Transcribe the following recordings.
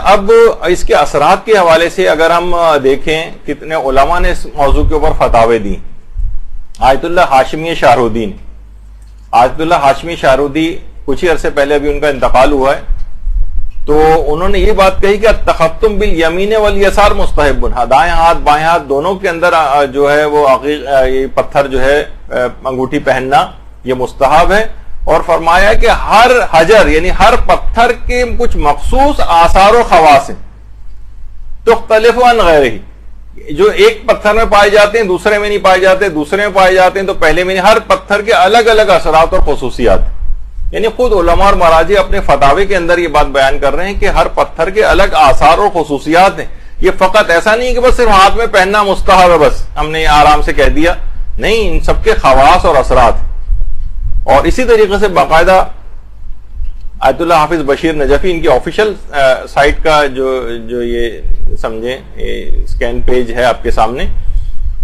اب اس کے اثرات کے حوالے سے اگر ہم دیکھیں کتنے علماء نے اس موضوع کے اوپر فتاوے دی. آیت اللہ ہاشمی شاہرودی نے، آیت اللہ ہاشمی شاہرودی کچھ ہی عرصے پہلے ابھی ان کا انتقال ہوا ہے، تو انہوں نے یہ بات کہی کہ التختم بالیمین والیسار مستحب، دائیں ہاتھ بائیں ہاتھ دونوں کے اندر جو ہے وہ یہ پتھر جو ہے انگوٹھی پہننا یہ مستحب ہے. اور فرمایا کہ ہر حجر یعنی ہر پتھر کے کچھ مخصوص آثار و خواص ہیں تختلف عن غیرہ، جو ایک پتھر میں پائے جاتے ہیں دوسرے میں نہیں پائے جاتے، دوسرے میں پائے جاتے ہیں تو پہلے میں نہیں. ہر پتھر کے الگ الگ اثرات اور خصوصیات، یعنی خود علماء اور مراجع اپنے فتاوے کے اندر یہ بات بیان کر رہے ہیں کہ ہر پتھر کے الگ آثار اور خصوصیات ہیں. یہ فقط ایسا نہیں کہ بس صرف ہاتھ میں پہننا مستحب ہے، بس ہم نے آرام سے کہہ دیا، نہیں، ان سب کے خواص اور اثرات. اور اسی طریقے سے باقاعدہ آیت اللہ حافظ بشیر نجفی ان کی آفیشیل سائٹ کا جو یہ سمجھیں اسکین پیج ہے آپ کے سامنے،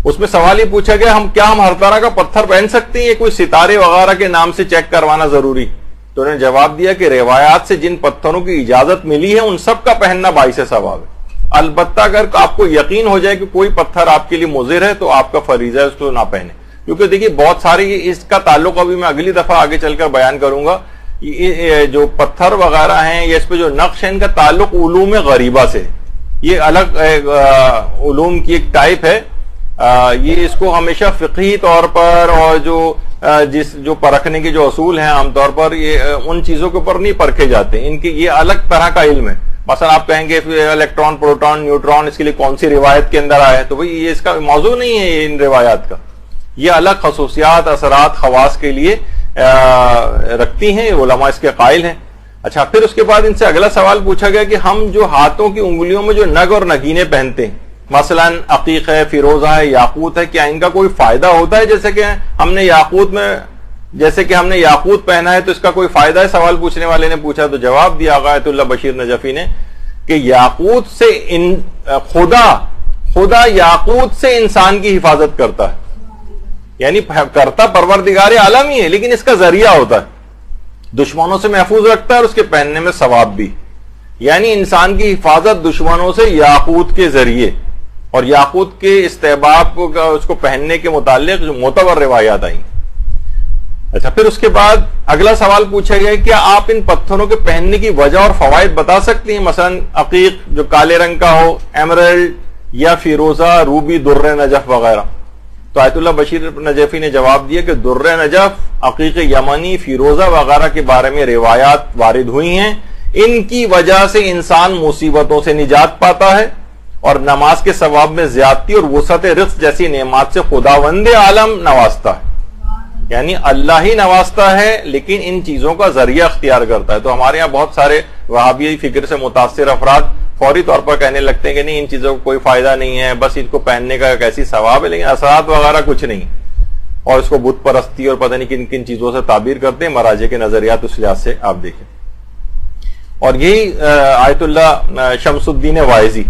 اس میں سوال یہ پوچھا گیا ہم ہر طرح کا پتھر پہن سکتے ہیں، یہ کوئی ستارے وغیرہ کے نام سے چیک کروانا ضروری؟ تو انہوں نے جواب دیا کہ روایات سے جن پتھروں کی اجازت ملی ہے ان سب کا پہننا باعث ثواب ہے. البتہ اگر آپ کو یقین ہو جائے کہ کوئی پتھر آپ کے لیے مضر ہے تو آپ کا فریضہ ہے اس کو نہ پہنے. کیونکہ دیکھیے بہت ساری اس کا تعلق ابھی میں اگلی دفعہ آگے چل کر بیان کروں گا، جو پتھر وغیرہ ہیں یا اس پہ جو نقش ہے ان کا تعلق علوم غریبہ سے، یہ الگ علوم کی ایک ٹائپ ہے. یہ اس کو ہمیشہ فقہی طور پر اور جو پرکھنے کے جو اصول ہیں عام طور پر یہ ان چیزوں کے اوپر نہیں پرکھے جاتے، ان کی یہ الگ طرح کا علم ہے. مثلا آپ کہیں گے الیکٹران پروٹون نیوٹران اس کے لیے کون سی روایت کے اندر آیا ہے، تو بھئی یہ اس کا موضوع نہیں ہے ان روایات کا، یہ الگ خصوصیات اثرات خواص کے لیے رکھتی ہیں، علماء اس کے قائل ہیں. اچھا، پھر اس کے بعد ان سے اگلا سوال پوچھا گیا کہ ہم جو ہاتھوں کی انگلیوں میں جو نگ اور نگینے پہنتے ہیں، مثلا عقیق ہے، فیروزہ ہے، یاقوت ہے، کیا ان کا کوئی فائدہ ہوتا ہے؟ جیسے کہ ہم نے یاقوت پہنا ہے تو اس کا کوئی فائدہ ہے؟ سوال پوچھنے والے نے پوچھا تو جواب دیا آیت اللہ بشیر نجفی نے کہ یاقوت سے خدا یاقوت سے انسان کی حفاظت کرتا ہے، یعنی کرتا پروردگار عالم ہی ہے لیکن اس کا ذریعہ ہوتا ہے، دشمنوں سے محفوظ رکھتا ہے اور اس کے پہننے میں ثواب بھی. یعنی انسان کی حفاظت دشمنوں سے یاقوت کے ذریعے، اور یاقوت کے استحباب کا اس کو پہننے کے متعلق جو معتبر روایات آئیں. اچھا، پھر اس کے بعد اگلا سوال پوچھا گیا کیا آپ ان پتھروں کے پہننے کی وجہ اور فوائد بتا سکتی ہیں؟ مثلا عقیق جو کالے رنگ کا ہو، ایمرلڈ یا فیروزہ، روبی، در نجف وغیرہ. تو آیت اللہ بشیر نجفی نے جواب دیا کہ در نجف، عقیق یمنی، فیروزہ وغیرہ کے بارے میں روایات وارد ہوئی ہیں، ان کی وجہ سے انسان مصیبتوں سے نجات پاتا ہے اور نماز کے ثواب میں زیادتی اور وسعت رزق جیسی نعمات سے خداوند عالم نوازتا ہے. یعنی اللہ ہی نوازتا ہے لیکن ان چیزوں کا ذریعہ اختیار کرتا ہے. تو ہمارے یہاں بہت سارے وہابی فکر سے متاثر افراد فوری طور پر کہنے لگتے ہیں کہ نہیں، ان چیزوں کو کوئی فائدہ نہیں ہے، بس ان کو پہننے کا ایک ایسی ثواب ہے لیکن اثرات وغیرہ کچھ نہیں، اور اس کو بت پرستی اور پتہ نہیں کن کن چیزوں سے تعبیر کرتے ہیں. مراجع کے نظریات اس لحاظ سے آپ دیکھیں. اور یہی آیت اللہ شمس الدین واعظی،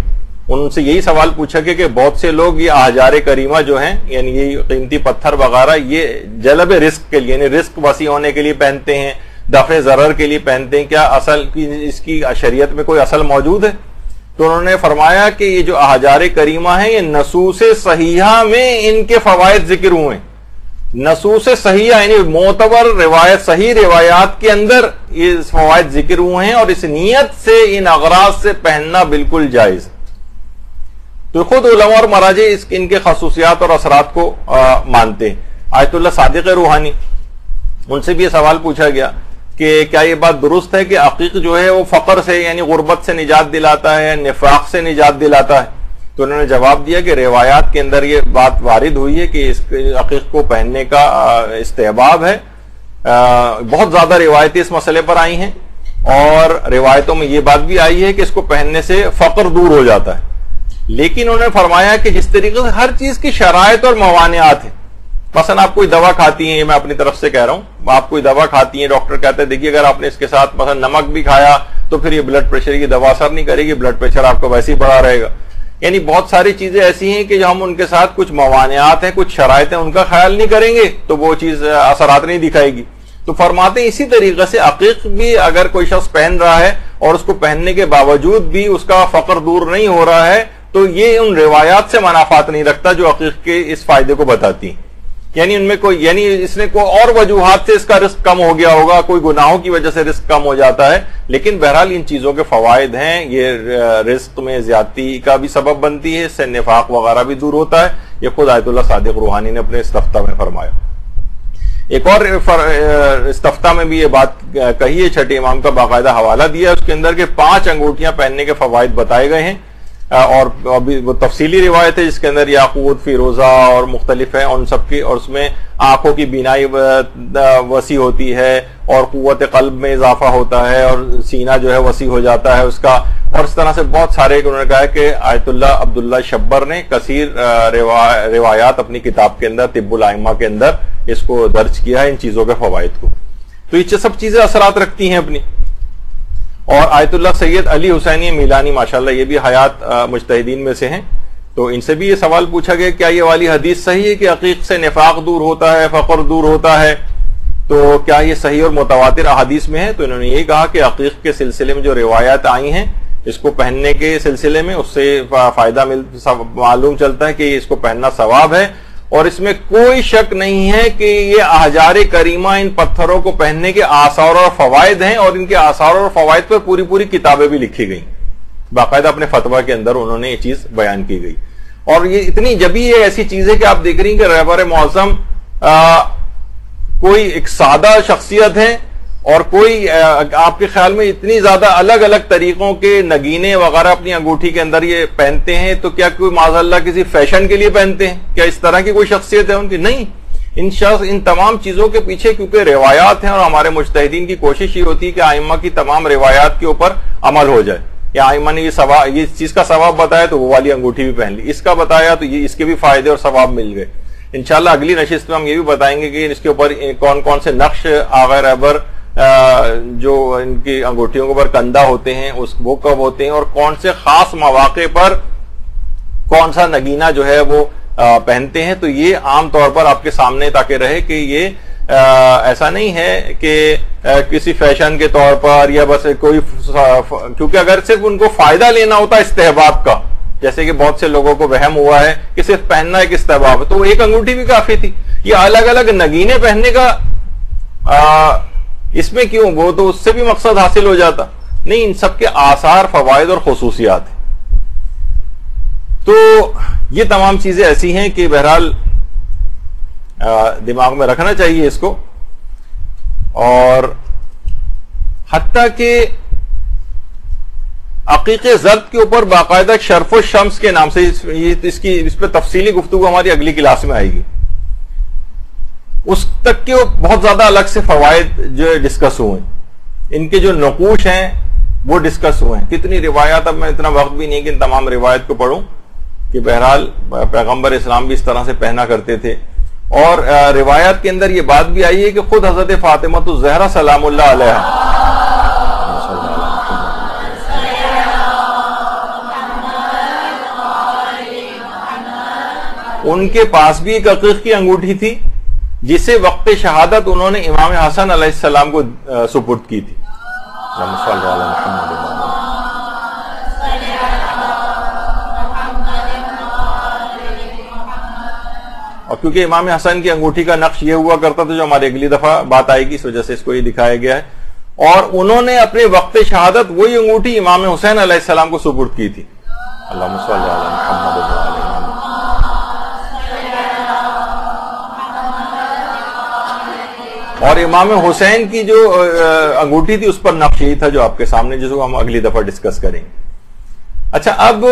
ان سے یہی سوال پوچھا گیا کہ بہت سے لوگ یہ احجار کریمہ جو ہیں یعنی یہ قیمتی پتھر وغیرہ یہ جلب رزق کے لیے یعنی رزق وسیع ہونے کے لیے پہنتے ہیں، دفع ضرر کے لیے پہنتے ہیں، کیا اصل اس کی شریعت میں کوئی اصل موجود ہے؟ تو انہوں نے فرمایا کہ یہ جو احجار کریمہ ہیں یہ نصوص صحیحہ میں ان کے فوائد ذکر ہوئے ہیں. نصوص صحیحہ یعنی معتبر روایت، صحیح روایات کے اندر یہ فوائد ذکر ہوئے ہیں اور اس نیت سے ان اغراض سے پہننا بالکل جائز. تو خود علماء اور مراجع ان کے خصوصیات اور اثرات کو مانتے ہیں. آیت اللہ صادق روحانی، ان سے بھی یہ سوال پوچھا گیا کہ کیا یہ بات درست ہے کہ عقیق جو ہے وہ فقر سے یعنی غربت سے نجات دلاتا ہے، نفاق سے نجات دلاتا ہے؟ تو انہوں نے جواب دیا کہ روایات کے اندر یہ بات وارد ہوئی ہے کہ اس عقیق کو پہننے کا استحباب ہے. بہت زیادہ روایتیں اس مسئلے پر آئی ہیں اور روایتوں میں یہ بات بھی آئی ہے کہ اس کو پہننے سے فقر دور ہو جاتا ہے. لیکن انہوں نے فرمایا کہ جس طریقے سے ہر چیز کی شرائط اور موانعات ہیں، مثلا آپ کوئی دوا کھاتی ہیں، یہ میں اپنی طرف سے کہہ رہا ہوں، آپ کوئی دوا کھاتی ہیں، ڈاکٹر کہتے ہیں دیکھیے اگر آپ نے اس کے ساتھ مثلا نمک بھی کھایا تو پھر یہ بلڈ پریشر کی دوا اثر نہیں کرے گی، بلڈ پریشر آپ کو ویسے ہی بڑھا رہے گا. یعنی بہت ساری چیزیں ایسی ہیں کہ جو ہم ان کے ساتھ کچھ موانعات ہیں، کچھ شرائط ہیں، ان کا خیال نہیں کریں گے تو وہ چیز اثرات نہیں دکھائے گی. تو فرماتے ہیں اسی طریقے سے عقیق بھی اگر کوئی شخص پہن رہا ہے اور اس کو پہننے کے باوجود بھی اس کا فقر دور نہیں ہو رہا ہے تو یہ ان روایات سے منافات نہیں رکھتا جو عقیق کے اس فائدے کو بتاتی ہیں. یعنی ان میں کوئی اس نے کوئی اور وجوہات سے اس کا رزق کم ہو گیا ہوگا, کوئی گناہوں کی وجہ سے رزق کم ہو جاتا ہے, لیکن بہرحال ان چیزوں کے فوائد ہیں. یہ رزق میں زیادتی کا بھی سبب بنتی ہے, اس سے نفاق وغیرہ بھی دور ہوتا ہے. یہ خود آیت اللہ صادق روحانی نے اپنے استفتاء میں فرمایا. ایک اور استفتاء میں بھی یہ بات کہی ہے, چھٹے امام کا باقاعدہ حوالہ دیا ہے اس کے اندر کہ 5 انگوٹھیاں پہننے کے فوائد بتائے گئے ہیں, اور ابھی وہ تفصیلی روایت ہے جس کے اندر یاقوت, فیروزہ اور مختلف ہیں ان سب کی, اور اس میں آنکھوں کی بینائی وسیع ہوتی ہے اور قوت قلب میں اضافہ ہوتا ہے اور سینہ جو ہے وسیع ہو جاتا ہے اس کا, اور اس طرح سے بہت سارے انہوں نے کہا ہے کہ آیت اللہ عبداللہ شبر نے کثیر روایات اپنی کتاب کے اندر طب الائمہ کے اندر اس کو درج کیا ہے ان چیزوں کے فوائد کو. تو یہ سب چیزیں اثرات رکھتی ہیں اپنی. اور آیت اللہ سید علی حسینی میلانی ماشاءاللہ یہ بھی حیات مجتہدین میں سے ہیں, تو ان سے بھی یہ سوال پوچھا گیا کیا یہ والی حدیث صحیح ہے کہ عقیق سے نفاق دور ہوتا ہے, فقر دور ہوتا ہے, تو کیا یہ صحیح اور متواتر احادیث میں ہے؟ تو انہوں نے یہی کہا کہ عقیق کے سلسلے میں جو روایات آئی ہیں اس کو پہننے کے سلسلے میں اس سے فائدہ معلوم چلتا ہے کہ اس کو پہننا ثواب ہے, اور اس میں کوئی شک نہیں ہے کہ یہ احجار کریمہ ان پتھروں کو پہننے کے آثار اور فوائد ہیں, اور ان کے آثار اور فوائد پر پوری پوری کتابیں بھی لکھی گئیں. باقاعدہ اپنے فتویٰ کے اندر انہوں نے یہ چیز بیان کی گئی. اور یہ اتنی جبھی یہ ایسی چیز ہے کہ آپ دیکھ رہی ہیں کہ رہبر معظم کوئی ایک سادہ شخصیت ہے اور کوئی آپ کے خیال میں اتنی زیادہ الگ الگ طریقوں کے نگینے وغیرہ اپنی انگوٹھی کے اندر یہ پہنتے ہیں, تو کیا کوئی معاذ اللہ کسی فیشن کے لیے پہنتے ہیں؟ کیا اس طرح کی کوئی شخصیت ہے ان کی؟ نہیں. ان تمام چیزوں کے پیچھے کیونکہ روایات ہیں, اور ہمارے مجتہدین کی کوشش یہ ہوتی ہے کہ ائمہ کی تمام روایات کے اوپر عمل ہو جائے. یا ائمہ نے یہ چیز کا ثواب بتایا تو وہ والی انگوٹھی بھی پہن لی, اس کا بتایا تو یہ اس کے بھی فائدے اور ثواب مل گئے. انشاءاللہ اگلی نشست میں ہم یہ بھی بتائیں گے کہ اس کے اوپر کون کون سے نقش آغا رہبر جو ان کی انگوٹھیوں کے اوپر کندہ ہوتے ہیں وہ کب ہوتے ہیں, اور کون سے خاص مواقع پر کون سا نگینہ جو ہے وہ پہنتے ہیں. تو یہ عام طور پر آپ کے سامنے تاکہ رہے کہ یہ ایسا نہیں ہے کہ کسی فیشن کے طور پر یا بس کوئی, کیونکہ اگر صرف ان کو فائدہ لینا ہوتا استحباب کا, جیسے کہ بہت سے لوگوں کو وہم ہوا ہے کہ صرف پہننا ایک استحباب ہے, تو وہ ایک انگوٹھی بھی کافی تھی. یہ الگ الگ نگینے پہننے کا اس میں کیوں, وہ تو اس سے بھی مقصد حاصل ہو جاتا. نہیں, ان سب کے آثار, فوائد اور خصوصیات ہیں. تو یہ تمام چیزیں ایسی ہیں کہ بہرحال دماغ میں رکھنا چاہیے اس کو. اور حتیٰ کہ عقیق زرد کے اوپر باقاعدہ شرف الشمس کے نام سے اس پہ تفصیلی گفتگو ہماری اگلی کلاس میں آئے گی. اس تک کے بہت زیادہ الگ سے فوائد جو ڈسکس ہوئے, ان کے جو نقوش ہیں وہ ڈسکس ہوئے ہیں. کتنی روایات, اب میں اتنا وقت بھی نہیں کہ ان تمام روایت کو پڑھوں, کہ بہرحال پیغمبر اسلام بھی اس طرح سے پہنا کرتے تھے. اور روایات کے اندر یہ بات بھی آئی ہے کہ خود حضرت فاطمہ الزہرا سلام اللہ علیہا ان کے پاس بھی ایک عقیق کی انگوٹھی تھی جسے وقت شہادت انہوں نے امام حسن علیہ السلام کو سپرد کی تھی. اور کیونکہ امام حسن کی انگوٹھی کا نقش یہ ہوا کرتا تھا جو ہماری اگلی دفعہ بات آئے گی, اس وجہ سے اس کو یہ دکھایا گیا ہے. اور انہوں نے اپنے وقت شہادت وہی انگوٹھی امام حسین علیہ السلام کو سپرد کی تھی. اللہم صلی علی محمد و علی محمد. اور امام حسین کی جو انگوٹھی تھی اس پر نقش یہی تھا جو آپ کے سامنے, جس کو ہم اگلی دفعہ ڈسکس کریں گے. اچھا, اب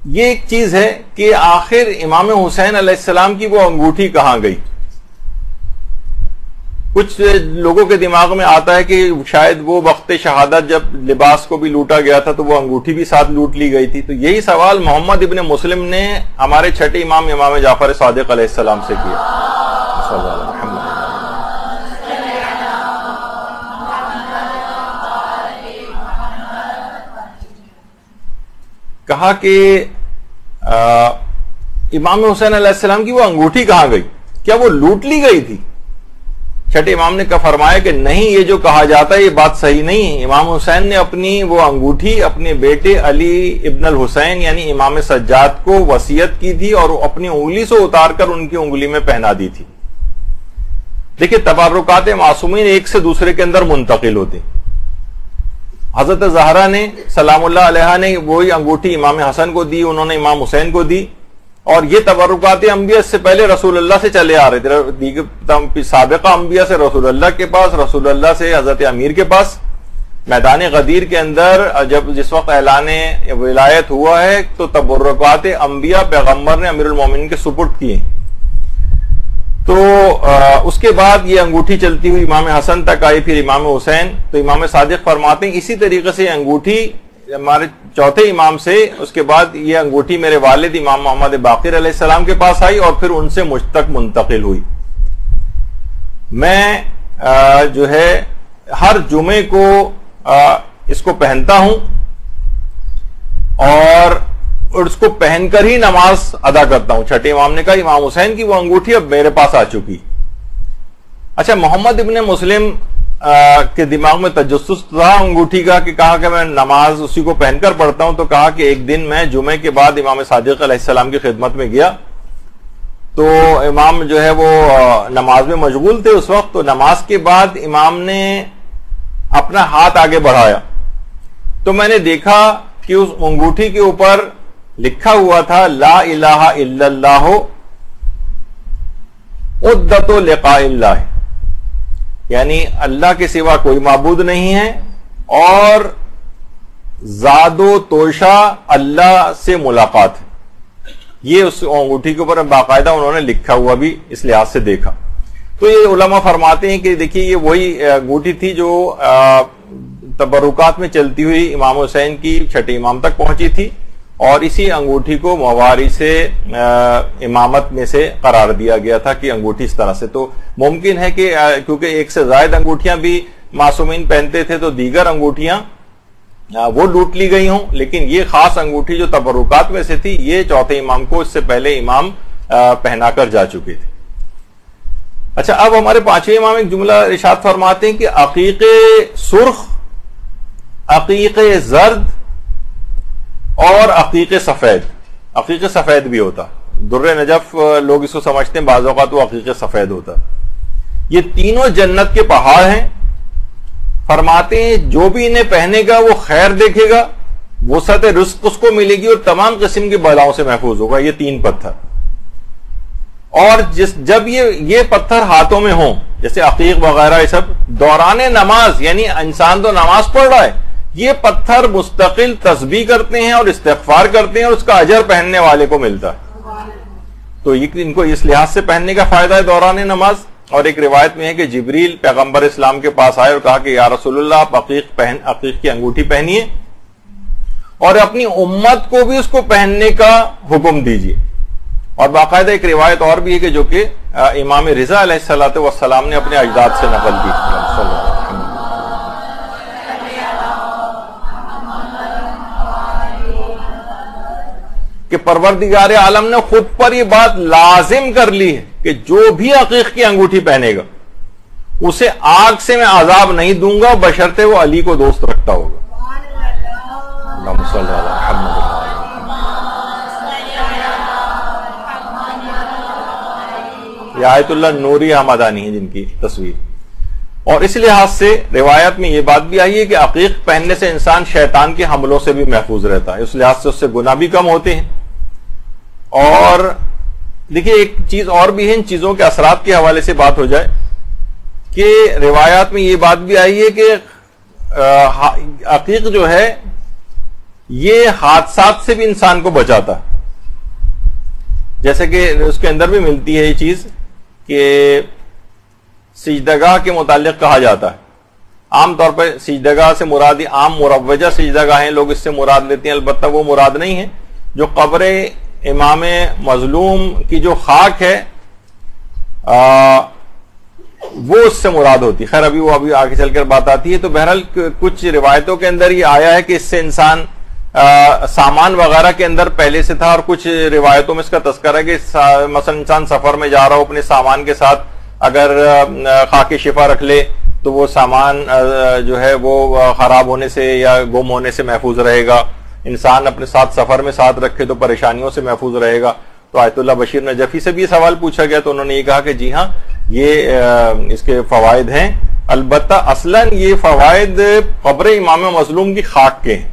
یہ ایک چیز ہے کہ آخر امام حسین علیہ السلام کی وہ انگوٹھی کہاں گئی. کچھ لوگوں کے دماغ میں آتا ہے کہ شاید وہ وقت شہادت جب لباس کو بھی لوٹا گیا تھا تو وہ انگوٹھی بھی ساتھ لوٹ لی گئی تھی. تو یہی سوال محمد ابن مسلم نے ہمارے چھٹے امام امام جعفر صادق علیہ السلام سے کیا. کہا کہ امام حسین علیہ السلام کی وہ انگوٹھی کہاں گئی؟ کیا وہ لوٹ لی گئی تھی؟ چھٹے امام نے فرمایا کہ نہیں، یہ جو کہا جاتا ہے یہ بات صحیح نہیں ہے. امام حسین نے اپنی وہ انگوٹھی اپنے بیٹے علی ابن الحسین یعنی امام سجاد کو وصیت کی تھی اور اپنی انگلی سے اتار کر ان کی انگلی میں پہنا دی تھی. دیکھیں تبرکات معصومین ایک سے دوسرے کے اندر منتقل ہوتے. حضرت زہرا نے سلام اللہ علیہا نے وہی انگوٹھی امام حسن کو دی، انہوں نے امام حسین کو دی، اور یہ تبرکات انبیاء اس سے پہلے رسول اللہ سے چلے آ رہے تھے. سابقہ انبیاء سے رسول اللہ کے پاس، رسول اللہ سے حضرت امیر کے پاس. میدان غدیر کے اندر جس وقت اعلان ولایت ہوا ہے تو تبرکات انبیاء پیغمبر نے امیر المومنین کے سپرد کیے. تو اس کے بعد یہ انگوٹھی چلتی ہوئی امام حسن تک آئی، پھر امام حسین. تو امام صادق فرماتے ہیں اسی طریقے سے انگوٹھی ہمارے چوتھے امام سے، اس کے بعد یہ انگوٹھی میرے والد امام محمد باقر علیہ السلام کے پاس آئی اور پھر ان سے مجھ تک منتقل ہوئی. میں جو ہے ہر جمعے کو اس کو پہنتا ہوں اور اس کو پہن کر ہی نماز ادا کرتا ہوں. چھٹے امام نے کہا امام حسین کی وہ انگوٹھی اب میرے پاس آ چکی. اچھا، محمد ابن مسلم کے دماغ میں تجسس تھا انگوٹھی کا کہ کہا کہ میں نماز اسی کو پہن کر پڑھتا ہوں. تو کہا کہ ایک دن میں جمعے کے بعد امام صادق علیہ السلام کی خدمت میں گیا تو امام جو ہے وہ نماز میں مشغول تھے اس وقت. تو نماز کے بعد امام نے اپنا ہاتھ آگے بڑھایا تو میں نے دیکھا کہ اس انگوٹھی کے اوپر لکھا ہوا تھا لا الہ الا اللہ عدت لقاء اللہ، یعنی اللہ کے سوا کوئی معبود نہیں ہے اور زاد و توشہ اللہ سے ملاقات ہے. یہ اس انگوٹھی کے اوپر باقاعدہ انہوں نے لکھا ہوا بھی اس لحاظ سے دیکھا. تو یہ علماء فرماتے ہیں کہ دیکھیے یہ وہی انگوٹھی تھی جو تبرکات میں چلتی ہوئی امام حسین کی چھٹے امام تک پہنچی تھی، اور اسی انگوٹھی کو موارث امامت میں سے قرار دیا گیا تھا کہ انگوٹھی اس طرح سے. تو ممکن ہے کہ کیونکہ ایک سے زائد انگوٹھیاں بھی معصومین پہنتے تھے تو دیگر انگوٹھیاں وہ لوٹ لی گئی ہوں، لیکن یہ خاص انگوٹھی جو تبرکات میں سے تھی یہ چوتھے امام کو اس سے پہلے امام پہنا کر جا چکے تھے. اچھا، اب ہمارے پانچویں امام ایک جملہ ارشاد فرماتے ہیں کہ عقیق سرخ، عقیق زرد اور عقیق سفید. عقیق سفید بھی ہوتا، در نجف لوگ اس کو سمجھتے ہیں، بعض اوقات وہ عقیق سفید ہوتا. یہ تینوں جنت کے پہاڑ ہیں. فرماتے ہیں جو بھی انہیں پہنے گا وہ خیر دیکھے گا، وسعت رزق اس کو ملے گی اور تمام قسم کی بلاؤں سے محفوظ ہوگا. یہ تین پتھر، اور جب یہ پتھر ہاتھوں میں ہوں جیسے عقیق وغیرہ، یہ سب دوران نماز، یعنی انسان تو نماز پڑھ رہا ہے، یہ پتھر مستقل تسبیح کرتے ہیں اور استغفار کرتے ہیں اور اس کا اجر پہننے والے کو ملتا ہے. تو ان کو اس لحاظ سے پہننے کا فائدہ ہے دوران نماز. اور ایک روایت میں ہے کہ جبریل پیغمبر اسلام کے پاس آئے اور کہا کہ یا رسول اللہ آپ عقیق کی انگوٹھی پہنیے اور اپنی امت کو بھی اس کو پہننے کا حکم دیجیے. اور باقاعدہ ایک روایت اور بھی ہے کہ جو کہ امام رضا علیہ الصلوۃ والسلام نے اپنے اجداد سے نقل کی کہ پروردگار عالم نے خود پر یہ بات لازم کر لی ہے کہ جو بھی عقیق کی انگوٹھی پہنے گا اسے آگ سے میں عذاب نہیں دوں گا بشرطے وہ علی کو دوست رکھتا ہوگا. اللہم صلی علی محمد. یہ آیت اللہ نوری حمدانی ہے جن کی تصویر. اور اس لحاظ سے روایت میں یہ بات بھی آئی ہے کہ عقیق پہننے سے انسان شیطان کے حملوں سے بھی محفوظ رہتا ہے، اس لحاظ سے اس سے گناہ بھی کم ہوتے ہیں. اور دیکھیے ایک چیز اور بھی ہے، ان چیزوں کے اثرات کے حوالے سے بات ہو جائے کہ روایات میں یہ بات بھی آئی ہے کہ عقیق جو ہے یہ حادثات سے بھی انسان کو بچاتا ہے. جیسے کہ اس کے اندر بھی ملتی ہے یہ چیز کہ سجدگاہ کے متعلق کہا جاتا ہے. عام طور پر سجدگاہ سے مراد عام مروجہ سجدگاہیں لوگ اس سے مراد لیتے ہیں، البتہ وہ مراد نہیں ہے. جو قبر امام مظلوم کی جو خاک ہے وہ اس سے مراد ہوتی. خیر ابھی آگے چل کر بات آتی ہے. تو بہرحال کچھ روایتوں کے اندر یہ آیا ہے کہ اس سے انسان سامان وغیرہ کے اندر پہلے سے تھا، اور کچھ روایتوں میں اس کا تذکرہ ہے کہ مثلا انسان سفر میں جا رہا ہو اپنے سامان کے ساتھ اگر خاک شفا رکھ لے تو وہ سامان جو ہے وہ خراب ہونے سے یا گم ہونے سے محفوظ رہے گا. انسان اپنے ساتھ سفر میں ساتھ رکھے تو پریشانیوں سے محفوظ رہے گا. تو آیت اللہ بشیر نجفی سے بھی یہ سوال پوچھا گیا تو انہوں نے یہ کہا کہ جی ہاں یہ اس کے فوائد ہیں. البتہ اصلاً یہ فوائد قبر امام مظلوم کی خاک کے ہیں.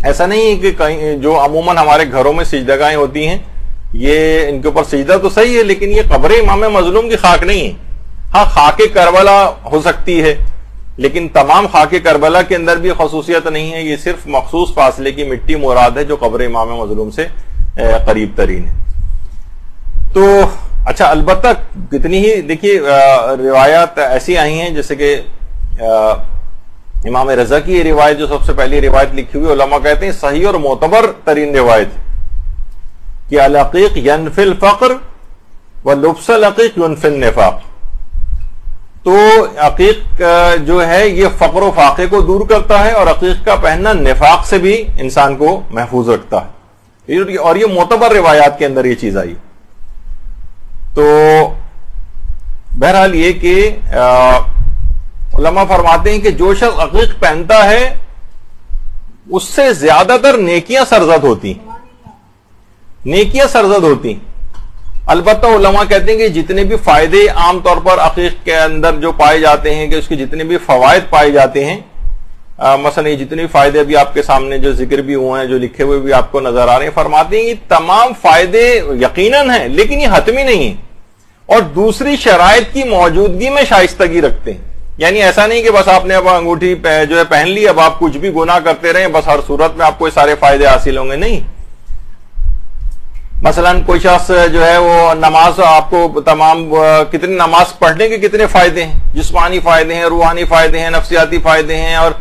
ایسا نہیں ہے کہ کہیں جو عموماً ہمارے گھروں میں سجدگاہیں ہوتی ہیں یہ ان کے اوپر سجدہ تو صحیح ہے لیکن یہ قبر امام مظلوم کی خاک نہیں ہے. ہاں خاک کربلا ہو سکتی ہے لیکن تمام خاک کربلا کے اندر بھی خصوصیت نہیں ہے. یہ صرف مخصوص فاصلے کی مٹی مراد ہے جو قبر امام مظلوم سے قریب ترین ہے. تو اچھا البتہ کتنی ہی دیکھیے روایات ایسی آئی ہیں جیسے کہ امام رضا کی یہ روایت جو سب سے پہلی روایت لکھی ہوئی علماء کہتے ہیں صحیح اور معتبر ترین روایت کہ العقیق ینفی الفقر ولبس العقیق ینفی النفاق. تو عقیق جو ہے یہ فقر و فاقے کو دور کرتا ہے اور عقیق کا پہننا نفاق سے بھی انسان کو محفوظ رکھتا ہے. اور یہ معتبر روایات کے اندر یہ چیز آئی. تو بہرحال یہ کہ علماء فرماتے ہیں کہ جو شخص عقیق پہنتا ہے اس سے زیادہ تر نیکیاں سرزد ہوتی. البتہ علماء کہتے ہیں کہ جتنے بھی فائدے عام طور پر عقیق کے اندر جو پائے جاتے ہیں کہ اس کے جتنے بھی فوائد پائے جاتے ہیں مثلا یہ جتنے بھی فائدے ابھی آپ کے سامنے جو ذکر بھی ہوئے ہیں جو لکھے ہوئے بھی آپ کو نظر آ رہے ہیں فرماتے ہیں کہ تمام فائدے یقیناً ہیں لیکن یہ حتمی نہیں ہیں اور دوسری شرائط کی موجودگی میں شائستگی رکھتے ہیں. یعنی ایسا نہیں کہ بس آپ نے اب انگوٹھی جو ہے پہن لی اب آپ کچھ بھی گناہ کرتے رہیں بس ہر صورت میں آپ کو سارے فائدے حاصل ہوں گے. نہیں. مثلا کوئی شخص جو ہے وہ نماز آپ کو تمام کتنی نماز پڑھنے کے کتنے فائدے ہیں, جسمانی فائدے ہیں, روحانی فائدے ہیں, نفسیاتی فائدے ہیں اور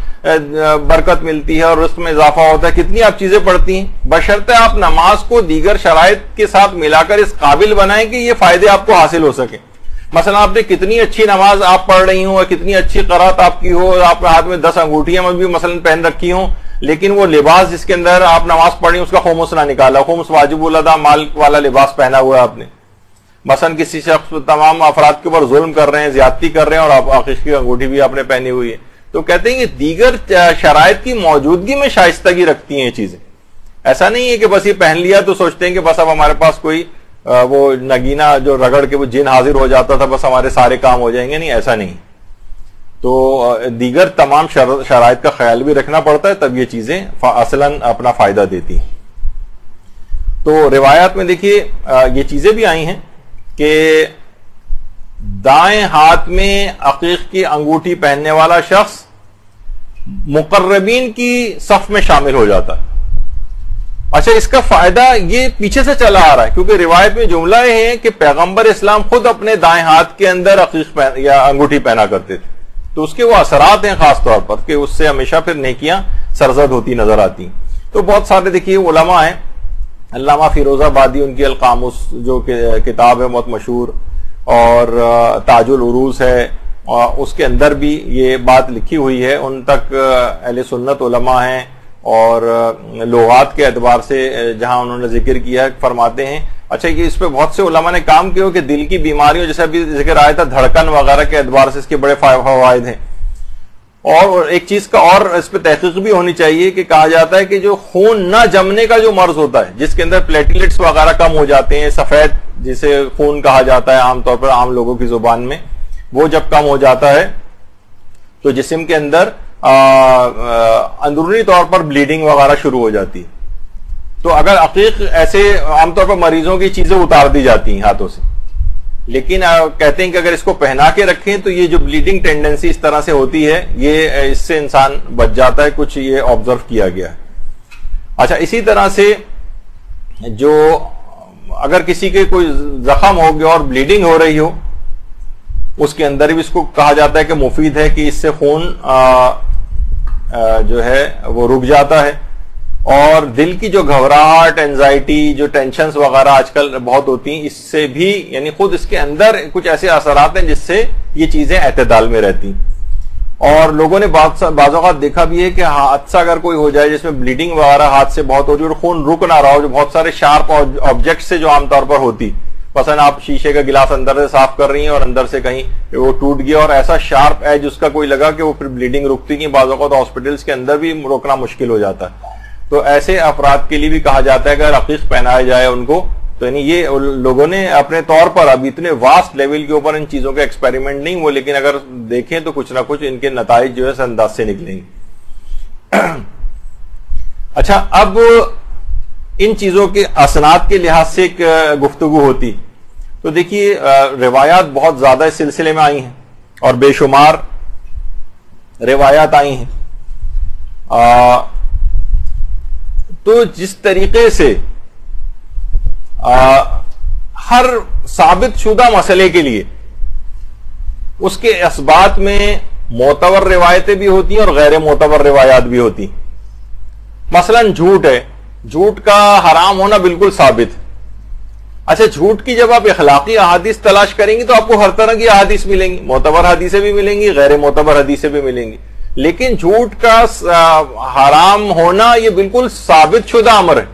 برکت ملتی ہے اور رزق میں اضافہ ہوتا ہے, کتنی آپ چیزیں پڑھتی ہیں, بشرطے آپ نماز کو دیگر شرائط کے ساتھ ملا کر اس قابل بنائیں کہ یہ فائدے آپ کو حاصل ہو سکیں. مثلا آپ نے کتنی اچھی نماز آپ پڑھ رہی ہوں اور کتنی اچھی قرات آپ کی ہو, آپ کے ہاتھ میں 10 انگوٹھیاں بھی مثلا پہن رکھی ہوں, لیکن وہ لباس جس کے اندر آپ نماز پڑھی اس کا خمس نہ نکالا, خمس واجب الادا مال والا لباس پہنا ہوا ہے آپ نے, مثلا کسی شخص تمام افراد کے اوپر ظلم کر رہے ہیں, زیادتی کر رہے ہیں اور آپ عقیق کی انگوٹھی بھی آپ نے پہنی ہوئی ہے, تو کہتے ہیں کہ دیگر شرائط کی موجودگی میں شائستگی رکھتی ہیں یہ چیزیں. ایسا نہیں ہے کہ بس یہ پہن لیا تو سوچتے ہیں کہ بس اب ہمارے پاس کوئی وہ نگینا جو رگڑ کے وہ جن حاضر ہو جاتا تھا بس ہمارے سارے کام ہو جائیں گے. نہیں, ایسا نہیں. تو دیگر تمام شرائط کا خیال بھی رکھنا پڑتا ہے تب یہ چیزیں اصلاً اپنا فائدہ دیتی ہیں. تو روایات میں دیکھیے یہ چیزیں بھی آئی ہیں کہ دائیں ہاتھ میں عقیق کی انگوٹھی پہننے والا شخص مقربین کی صف میں شامل ہو جاتا ہے. اچھا, اس کا فائدہ یہ پیچھے سے چلا آ رہا ہے کیونکہ روایت میں جملہ یہ ہے کہ پیغمبر اسلام خود اپنے دائیں ہاتھ کے اندر عقیق یا انگوٹھی پہنا کرتے تھے, تو اس کے وہ اثرات ہیں خاص طور پر کہ اس سے ہمیشہ پھر نیکیاں سرزد ہوتی نظر آتی ہیں. تو بہت سارے دیکھیے علماء ہیں, علامہ فیروز آبادی ان کی القاموس جو کتاب ہے بہت مشہور, اور تاج العروض ہے, اور اس کے اندر بھی یہ بات لکھی ہوئی ہے. ان تک اہل سنت علماء ہیں اور لغات کے اعتبار سے جہاں انہوں نے ذکر کیا ہے فرماتے ہیں اچھا کہ اس پہ بہت سے علماء نے کام کیا کہ دل کی بیماریوں جیسے ابھی ذکر آیا تھا دھڑکن وغیرہ کے اعتبار سے اس کے بڑے فوائد ہیں. اور ایک چیز کا اور اس پہ تحقیق بھی ہونی چاہیے کہ کہا جاتا ہے کہ جو خون نہ جمنے کا جو مرض ہوتا ہے جس کے اندر پلیٹلیٹس وغیرہ کم ہو جاتے ہیں, سفید جسے خون کہا جاتا ہے عام طور پر عام لوگوں کی زبان میں, وہ جب کم ہو جاتا ہے تو جسم کے اندر اندرونی طور پر بلیڈنگ وغیرہ شروع ہو جاتی ہے. تو اگر عقیق ایسے عام طور پر مریضوں کی چیزیں اتار دی جاتی ہیں ہاتھوں سے, لیکن کہتے ہیں کہ اگر اس کو پہنا کے رکھیں تو یہ جو بلیڈنگ ٹینڈنسی اس طرح سے ہوتی ہے یہ اس سے انسان بچ جاتا ہے, کچھ یہ آبزرو کیا گیا ہے. اچھا, اسی طرح سے جو اگر کسی کے کوئی زخم ہو گیا اور بلیڈنگ ہو رہی ہو اس کے اندر بھی اس کو کہا جاتا ہے کہ مفید ہے کہ اس سے خون جو ہے وہ رک جاتا ہے. اور دل کی جو گھبراہٹ, اینزائٹی, جو ٹینشنز وغیرہ آج کل بہت ہوتی ہیں, اس سے بھی یعنی خود اس کے اندر کچھ ایسے اثرات ہیں جس سے یہ چیزیں اعتدال میں رہتی. اور لوگوں نے بعض اوقات دیکھا بھی ہے کہ حادثہ اگر کوئی ہو جائے جس میں بلیڈنگ وغیرہ ہاتھ سے بہت ہو رہی ہے اور خون رک نہ رہا ہو، جو بہت سارے شارپ آبجیکٹ سے جو عام طور پر ہوتی، مثلا آپ شیشے کا گلاس اندر سے صاف کر رہی ہیں اور اندر سے کہیں وہ ٹوٹ گیا اور ایسا شارپ ایج اس کا کوئی لگا کہ وہ پھر بلیڈنگ رکتی نہیں، بعض اوقات ہاسپٹلس کے اندر بھی روکنا مشکل ہو جاتا ہے. تو ایسے افراد کے لیے بھی کہا جاتا ہے کہ اگر عقیق پہنایا جائے ان کو، تو یعنی یہ لوگوں نے اپنے طور پر اب اتنے واسٹ لیول کے اوپر ان چیزوں کے ایکسپیریمنٹ نہیں وہ، لیکن اگر دیکھیں تو کچھ نہ کچھ ان کے نتائج جو ہے انداز سے نکلیں گے. اچھا، اب ان چیزوں کے اسناد کے لحاظ سے ایک گفتگو ہوتی، تو دیکھیے روایات بہت زیادہ اس سلسلے میں آئی ہیں اور بے شمار روایات آئی ہیں. تو جس طریقے سے ہر ثابت شدہ مسئلے کے لیے اس کے اثبات میں معتبر روایتیں بھی ہوتی ہیں اور غیر معتبر روایات بھی ہوتی. مثلا جھوٹ ہے، جھوٹ کا حرام ہونا بالکل ثابت. اچھا، جھوٹ کی جب آپ اخلاقی احادیث تلاش کریں گی تو آپ کو ہر طرح کی احادیث ملیں گی، معتبر حدیثیں بھی ملیں گی، غیر معتبر حدیثیں بھی ملیں گی. لیکن جھوٹ کا حرام ہونا یہ بالکل ثابت شدہ امر ہے.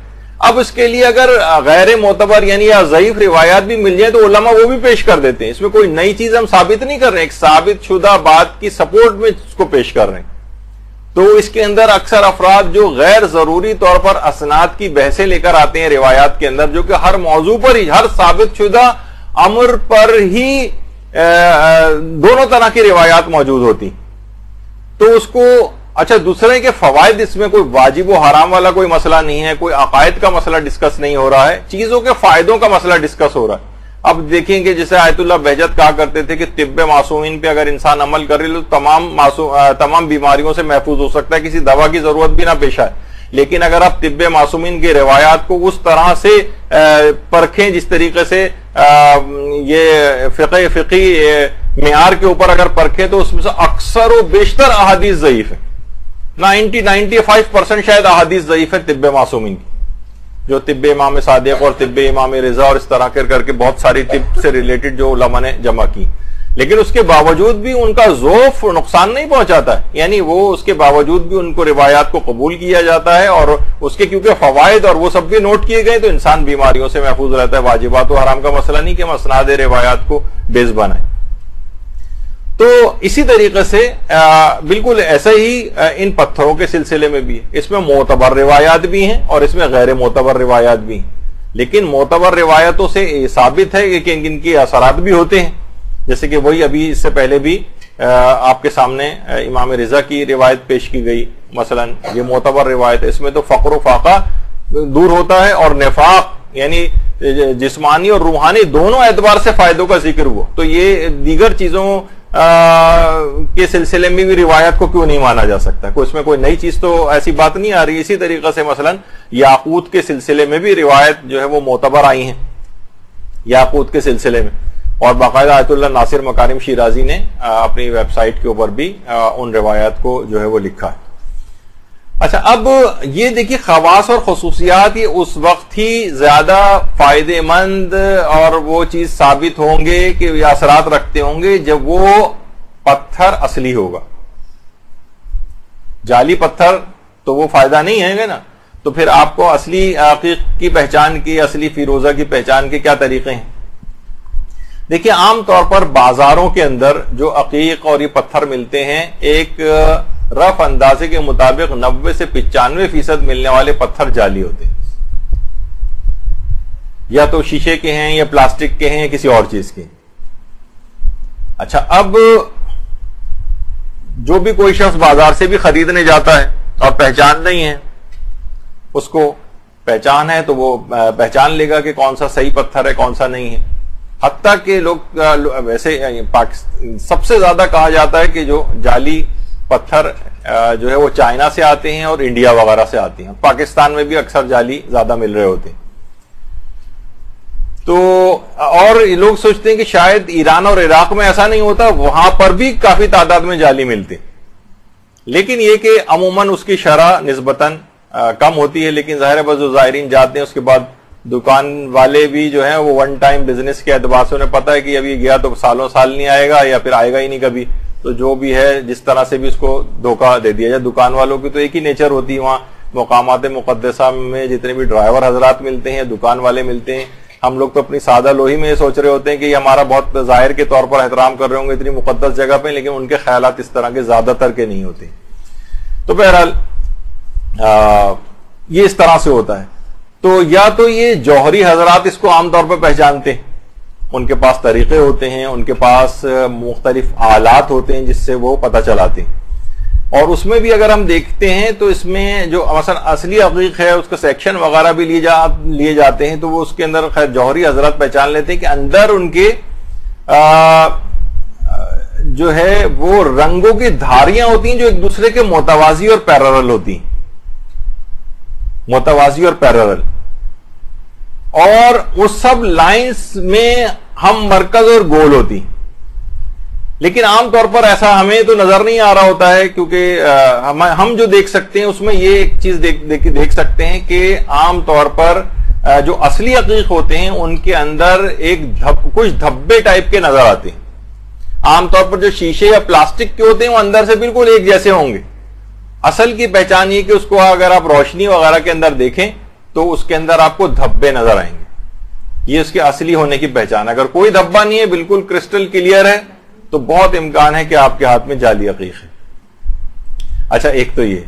اب اس کے لیے اگر غیر معتبر یعنی یا ضعیف روایات بھی مل جائیں تو علماء وہ بھی پیش کر دیتے ہیں. اس میں کوئی نئی چیز ہم ثابت نہیں کر رہے ہیں، ایک ثابت شدہ بات کی سپورٹ میں اس کو پیش کر رہے ہیں. تو اس کے اندر اکثر افراد جو غیر ضروری طور پر اسناد کی بحثیں لے کر آتے ہیں روایات کے اندر، جو کہ ہر موضوع پر ہی، ہر ثابت شدہ امر پر ہی دونوں طرح کی روایات موجود ہوتی، تو اس کو اچھا دوسرے کے فوائد، اس میں کوئی واجب و حرام والا کوئی مسئلہ نہیں ہے، کوئی عقائد کا مسئلہ ڈسکس نہیں ہو رہا ہے، چیزوں کے فائدوں کا مسئلہ ڈسکس ہو رہا ہے. اب دیکھیں کہ جیسے آیت اللہ بہجت کہا کرتے تھے کہ طب معصومین پہ اگر انسان عمل کر لے تو تمام بیماریوں سے محفوظ ہو سکتا ہے، کسی دوا کی ضرورت بھی نہ پیش آئے. لیکن اگر آپ طب معصومین کی روایات کو اس طرح سے پرکھیں جس طریقے سے یہ فقی معیار کے اوپر اگر پرکھیں تو اس میں سے اکثر و بیشتر احادیث ضعیف ہے. 95% شاید احادیث ضعیف ہے طب معصومین کی، جو طب امام صادق اور طب امام رضا اور اس طرح کر کے بہت ساری طب سے ریلیٹڈ جو علماء نے جمع کی. لیکن اس کے باوجود بھی ان کا ذوف نقصان نہیں پہنچاتا ہے، یعنی وہ اس کے باوجود بھی ان کو روایات کو قبول کیا جاتا ہے اور اس کے کیونکہ فوائد اور وہ سب بھی نوٹ کیے گئے تو انسان بیماریوں سے محفوظ رہتا ہے. واجبات و حرام کا مسئلہ نہیں کہ ہم اسناد روایات کو بیس بنائیں. تو اسی طریقے سے بالکل ایسا ہی ان پتھروں کے سلسلے میں بھی ہے، اس میں معتبر روایات بھی ہیں اور اس میں غیر معتبر روایات بھی ہیں. لیکن معتبر روایتوں سے یہ ثابت ہے کہ ان کے اثرات بھی ہوتے ہیں، جیسے کہ وہی ابھی اس سے پہلے بھی آپ کے سامنے امام رضا کی روایت پیش کی گئی. مثلا یہ معتبر روایت ہے، اس میں تو فقر و فاقہ دور ہوتا ہے اور نفاق یعنی جسمانی اور روحانی دونوں اعتبار سے فائدوں کا ذکر ہوا. تو یہ دیگر چیزوں کے سلسلے میں بھی روایت کو کیوں نہیں مانا جا سکتا؟ اس میں کوئی نئی چیز تو ایسی بات نہیں آ رہی. اسی طریقے سے مثلا یاقوت کے سلسلے میں بھی روایت جو ہے وہ معتبر آئی ہیں یاقوت کے سلسلے میں، اور باقاعدہ آیت اللہ ناصر مکارم شیرازی نے اپنی ویب سائٹ کے اوپر بھی ان روایات کو جو ہے وہ لکھا ہے. اچھا، اب یہ دیکھیے خواص اور خصوصیات یہ اس وقت ہی زیادہ فائدے مند اور وہ چیز ثابت ہوں گے کہ یہ اثرات رکھتے ہوں گے جب وہ پتھر اصلی ہوگا. جعلی پتھر تو وہ فائدہ نہیں ہے نا. تو پھر آپ کو اصلی عقیق کی پہچان کی، اصلی فیروزہ کی پہچان کے کیا طریقے ہیں؟ دیکھیے عام طور پر بازاروں کے اندر جو عقیق اور یہ پتھر ملتے ہیں، ایک رف اندازے کے مطابق 90 سے 95% ملنے والے پتھر جعلی ہوتے ہیں، یا تو شیشے کے ہیں یا پلاسٹک کے ہیں یا کسی اور چیز کے. اچھا، اب جو بھی کوئی شخص بازار سے بھی خریدنے جاتا ہے اور پہچان نہیں ہے، اس کو پہچان ہے تو وہ پہچان لے گا کہ کون سا صحیح پتھر ہے کون سا نہیں ہے. حتیٰ کہ لوگ ویسے سب سے زیادہ کہا جاتا ہے کہ جو جعلی پتھر جو ہے وہ چائنا سے آتے ہیں اور انڈیا وغیرہ سے آتے ہیں. پاکستان میں بھی اکثر جعلی زیادہ مل رہے ہوتے ہیں. تو اور لوگ سوچتے ہیں کہ شاید ایران اور عراق میں ایسا نہیں ہوتا، وہاں پر بھی کافی تعداد میں جعلی ملتے. لیکن یہ کہ عموماً اس کی شرح نسبتاً کم ہوتی ہے. لیکن ظاہر ہے بس جو زائرین جاتے ہیں اس کے بعد دکان والے بھی جو ہیں وہ ون ٹائم بزنس کے اعتبار سے انہیں پتا ہے کہ اب یہ گیا تو سالوں سال نہیں آئے گا یا پھر آئے گا ہی نہیں کبھی، تو جو بھی ہے جس طرح سے بھی اس کو دھوکہ دے دیا جائے. دکان والوں کی تو ایک ہی نیچر ہوتی ہے, وہاں مقامات مقدسہ میں جتنے بھی ڈرائیور حضرات ملتے ہیں, دکان والے ملتے ہیں, ہم لوگ تو اپنی سادہ لوہی میں یہ سوچ رہے ہوتے ہیں کہ یہ ہمارا بہت ظاہر کے طور پر احترام کر رہے ہوں گے اتنی مقدس جگہ پہ, لیکن ان کے خیالات اس طرح کے زیادہ تر کے نہیں ہوتے. تو بہرحال یہ اس طرح سے ہوتا ہے. تو یا تو یہ جوہری حضرات اس کو عام طور پہ پہچانتے ہیں, ان کے پاس طریقے ہوتے ہیں, ان کے پاس مختلف آلات ہوتے ہیں جس سے وہ پتہ چلاتے ہیں. اور اس میں بھی اگر ہم دیکھتے ہیں تو اس میں جو مثلا اصلی عقیق ہے اس کا سیکشن وغیرہ بھی لیے جاتے ہیں, تو وہ اس کے اندر خیر جوہری حضرات پہچان لیتے ہیں کہ اندر ان کے جو ہے وہ رنگوں کی دھاریاں ہوتی ہیں جو ایک دوسرے کے متوازی اور پیرلل ہوتی ہیں, متوازی اور پیرلل, اور وہ سب لائنز میں ہم مرکز اور گول ہوتی. لیکن عام طور پر ایسا ہمیں تو نظر نہیں آ رہا ہوتا ہے, کیونکہ ہم جو دیکھ سکتے ہیں اس میں یہ ایک چیز دیکھ سکتے ہیں کہ عام طور پر جو اصلی عقیق ہوتے ہیں ان کے اندر کچھ دھبے ٹائپ کے نظر آتے ہیں. عام طور پر جو شیشے یا پلاسٹک کے ہوتے ہیں وہ اندر سے بالکل ایک جیسے ہوں گے. اصل کی پہچان یہ کہ اس کو اگر آپ روشنی وغیرہ کے اندر دیکھیں تو اس کے اندر آپ کو دھبے نظر آئیں گے. یہ اس کے اصلی ہونے کی پہچان. اگر کوئی دھبا نہیں ہے, بالکل کرسٹل کلیئر ہے, تو بہت امکان ہے کہ آپ کے ہاتھ میں جعلی عقیق ہے. اچھا, ایک تو یہ.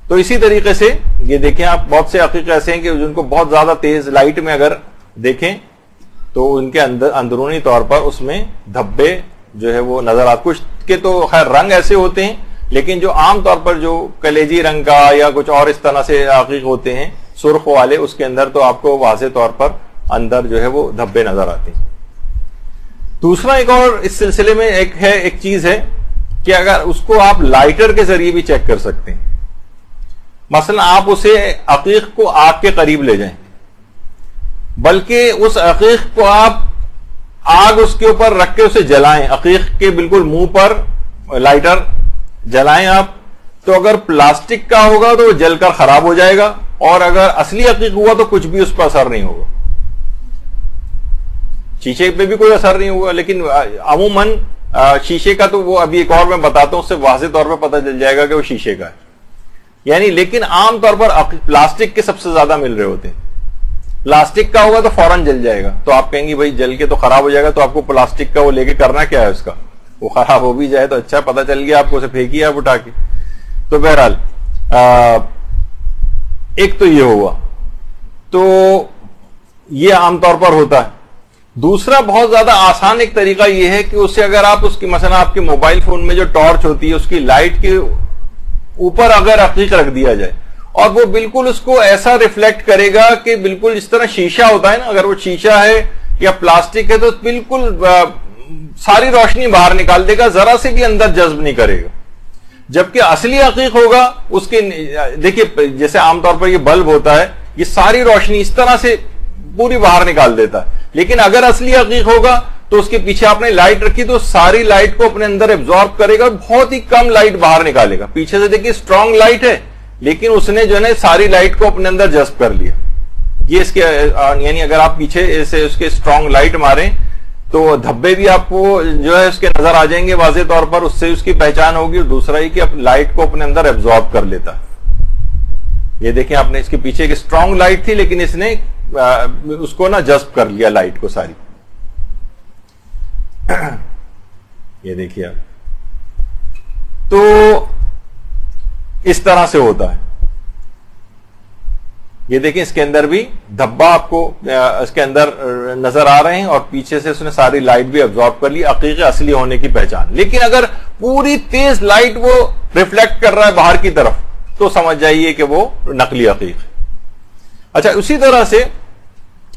تو اسی طریقے سے یہ دیکھیں آپ, بہت سے عقیق ایسے ہیں کہ جن کو بہت زیادہ تیز لائٹ میں اگر دیکھیں تو ان کے اندرونی طور پر اس میں دھبے جو ہے وہ نظر آتے. کچھ کے تو خیر رنگ ایسے ہوتے ہیں, لیکن جو عام طور پر جو کلیجی رنگ کا یا کچھ اور اس طرح سے عقیق ہوتے ہیں سرخ والے, اس کے اندر تو آپ کو واضح طور پر اندر جو ہے وہ دھبے نظر آتے ہیں. دوسرا ایک اور اس سلسلے میں ایک چیز ہے کہ اگر اس کو آپ لائٹر کے ذریعے بھی چیک کر سکتے ہیں. مثلا آپ اسے عقیق کو آگ کے قریب لے جائیں, بلکہ اس عقیق کو آپ آگ اس کے اوپر رکھ کے اسے جلائیں, عقیق کے بالکل منہ پر لائٹر جلائیں آپ, تو اگر پلاسٹک کا ہوگا تو وہ جل کر خراب ہو جائے گا, اور اگر اصلی عقیق ہوا تو کچھ بھی اس پر اثر نہیں ہوگا. شیشے پہ بھی کوئی اثر نہیں ہوگا, لیکن عموماً شیشے کا تو وہ ابھی ایک اور میں بتاتا ہوں, اس سے واضح طور پہ پتہ چل جائے گا کہ وہ شیشے کا ہے. یعنی لیکن عام طور پر پلاسٹک کے سب سے زیادہ مل رہے ہوتے ہیں. پلاسٹک کا ہوگا تو فوراً جل جائے گا, تو آپ کہیں گے بھائی جل کے تو خراب ہو جائے گا, تو آپ کو پلاسٹک کا وہ لے کے کرنا کیا ہے, اس کا وہ خراب ہو بھی جائے تو اچھا, پتہ چل گیا آپ کو, اسے پھینکیے آپ اٹھا کے. تو بہرحال ایک تو یہ ہوا, تو یہ عام طور پر ہوتا ہے. دوسرا بہت زیادہ آسان ایک طریقہ یہ ہے کہ اسے اگر آپ اس کی مثلا آپ کے موبائل فون میں جو ٹارچ ہوتی ہے اس کی لائٹ کے اوپر اگر عقیق رکھ دیا جائے, اور وہ بالکل اس کو ایسا ریفلیکٹ کرے گا کہ بالکل جس طرح شیشہ ہوتا ہے نا, اگر وہ شیشہ ہے یا پلاسٹک ہے تو بالکل ساری روشنی باہر نکال دے گا, ذرا سے بھی اندر جذب نہیں کرے گا. جبکہ اصلی عقیق ہوگا اس کے, دیکھیے جیسے عام طور پر یہ بلب ہوتا ہے, یہ ساری روشنی اس طرح سے پوری باہر نکال دیتا ہے, لیکن اگر اصلی عقیق ہوگا تو اس کے پیچھے آپ نے لائٹ رکھی تو ساری لائٹ کو اپنے اندر ایبزارب کرے گا, بہت ہی کم لائٹ باہر نکالے گا. پیچھے سے دیکھیے اسٹرانگ لائٹ ہے, لیکن اس نے جو ہے ساری لائٹ کو اپنے اندر جذب کر لیا. یہ اس کے یعنی اگر آپ پیچھے سے اس کے اسٹرانگ لائٹ ماریں تو دھبے بھی آپ کو جو ہے اس کے نظر آ جائیں گے واضح طور پر, اس سے اس کی پہچان ہوگی. اور دوسرا ہی کہ لائٹ کو اپنے اندر ایبزارب کر لیتا. یہ دیکھیں آپ نے, اس کے پیچھے ایک اسٹرانگ لائٹ تھی لیکن اس نے اس کو نا جذب کر لیا لائٹ کو ساری. یہ دیکھیے آپ, تو اس طرح سے ہوتا ہے. یہ دیکھیں اس کے اندر بھی دھبا آپ کو اس کے اندر نظر آ رہے ہیں, اور پیچھے سے اس نے ساری لائٹ بھی ابزارب کر لی, عقیق اصلی ہونے کی پہچان. لیکن اگر پوری تیز لائٹ وہ ریفلیکٹ کر رہا ہے باہر کی طرف تو سمجھ جائیے کہ وہ نقلی عقیق ہے. اچھا, اسی طرح سے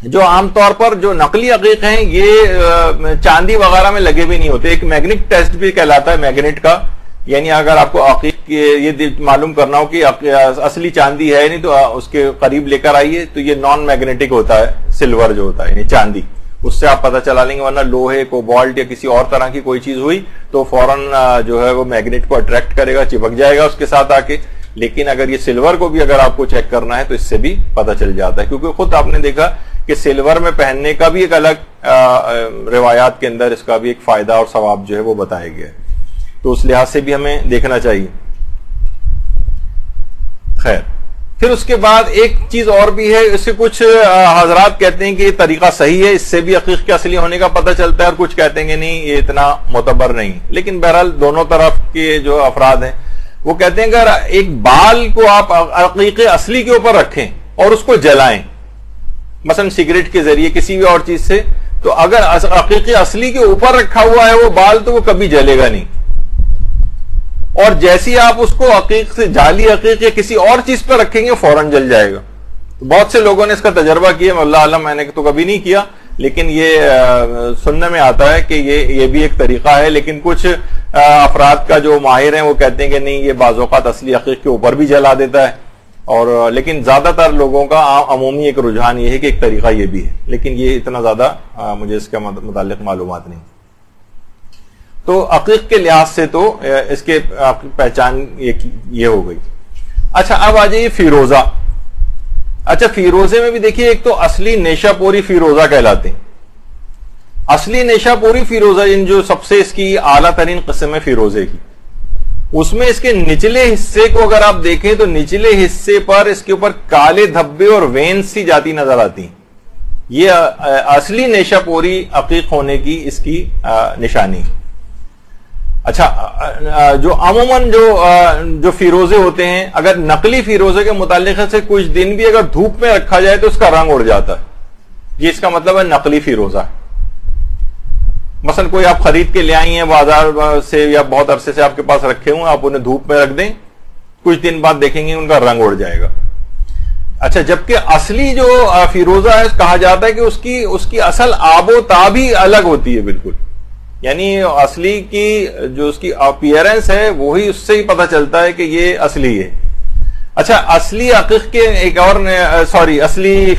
جو عام طور پر جو نقلی عقیق ہیں یہ چاندی وغیرہ میں لگے بھی نہیں ہوتے. ایک میگنیٹ ٹیسٹ بھی کہلاتا ہے میگنیٹ کا, یعنی اگر آپ کو عقیق یہ معلوم کرنا ہو کہ اصلی چاندی ہے نہیں تو اس کے قریب لے کر آئیے, تو یہ نان میگنیٹک ہوتا ہے, سلور جو ہوتا ہے یعنی چاندی, اس سے آپ پتہ چلا لیں گے. ورنہ لوہے کوبالٹ یا کسی اور طرح کی کوئی چیز ہوئی تو فوراً جو ہے وہ میگنیٹ کو اٹریکٹ کرے گا, چپک جائے گا اس کے ساتھ آ کے. لیکن اگر یہ سلور کو بھی اگر آپ کو چیک کرنا ہے تو اس سے بھی پتہ چل جاتا ہے, کیونکہ خود آپ نے دیکھا کہ سلور میں پہننے کا بھی ایک الگ روایات کے اندر اس کا بھی ایک فائدہ اور ثواب جو ہے وہ بتایا گیا ہے. تو اس لحاظ سے بھی ہمیں دیکھنا چاہیے. خیر، پھر اس کے بعد ایک چیز اور بھی ہے. اس سے کچھ حضرات کہتے ہیں کہ یہ طریقہ صحیح ہے، اس سے بھی عقیق کے اصلی ہونے کا پتہ چلتا ہے، اور کچھ کہتے ہیں کہ نہیں یہ اتنا معتبر نہیں. لیکن بہرحال دونوں طرف کے جو افراد ہیں وہ کہتے ہیں اگر ایک بال کو آپ عقیق اصلی کے اوپر رکھیں اور اس کو جلائیں، مثلا سگریٹ کے ذریعے کسی بھی اور چیز سے، تو اگر عقیق اصلی کے اوپر رکھا ہوا ہے وہ بال تو وہ کبھی جلے گا نہیں. اور جیسی آپ اس کو عقیق سے جعلی عقیق یا کسی اور چیز پہ رکھیں گے فوراً جل جائے گا. بہت سے لوگوں نے اس کا تجربہ کیا، اللہ عالم، میں نے تو کبھی نہیں کیا، لیکن یہ سننے میں آتا ہے کہ یہ بھی ایک طریقہ ہے. لیکن کچھ افراد کا جو ماہر ہیں وہ کہتے ہیں کہ نہیں، یہ بعض اوقات اصلی عقیق کے اوپر بھی جلا دیتا ہے. اور لیکن زیادہ تر لوگوں کا عمومی ایک رجحان یہ ہے کہ ایک طریقہ یہ بھی ہے، لیکن یہ اتنا زیادہ مجھے اس کے متعلق معلومات نہیں. تو عقیق کے لحاظ سے تو اس کے پہچان یہ ہو گئی. اچھا، اب آ جائیے فیروزہ. اچھا، فیروزے میں بھی دیکھیے، ایک تو اصلی نیشہ پوری فیروزہ کہلاتے ہیں. اصلی نیشہ پوری فیروزہ جو سب سے اس کی اعلیٰ ترین قسم ہے فیروزے کی، اس میں اس کے نچلے حصے کو اگر آپ دیکھیں تو نچلے حصے پر اس کے اوپر کالے دھبے اور وینز سی جاتی نظر آتی ہیں. یہ اصلی نیشہ پوری عقیق ہونے کی اس کی نشانی. اچھا، جو عموماً جو فیروزے ہوتے ہیں، اگر نقلی فیروزے کے متعلق سے کچھ دن بھی اگر دھوپ میں رکھا جائے تو اس کا رنگ اڑ جاتا ہے. یہ اس کا مطلب ہے نقلی فیروزہ. مثلا کوئی آپ خرید کے لے آئی ہیں بازار سے یا بہت عرصے سے آپ کے پاس رکھے ہوں، آپ انہیں دھوپ میں رکھ دیں، کچھ دن بعد دیکھیں گے ان کا رنگ اڑ جائے گا. اچھا، جبکہ اصلی جو فیروزہ ہے کہا جاتا ہے کہ اس کی اصل آب و تاب ہی الگ ہوتی ہے بالکل. یعنی اصلی کی جو اس کی اپیئرنس ہے وہی اس سے ہی پتہ چلتا ہے کہ یہ اصلی ہے. اچھا، اصلی عقیق کے ایک اور اصلی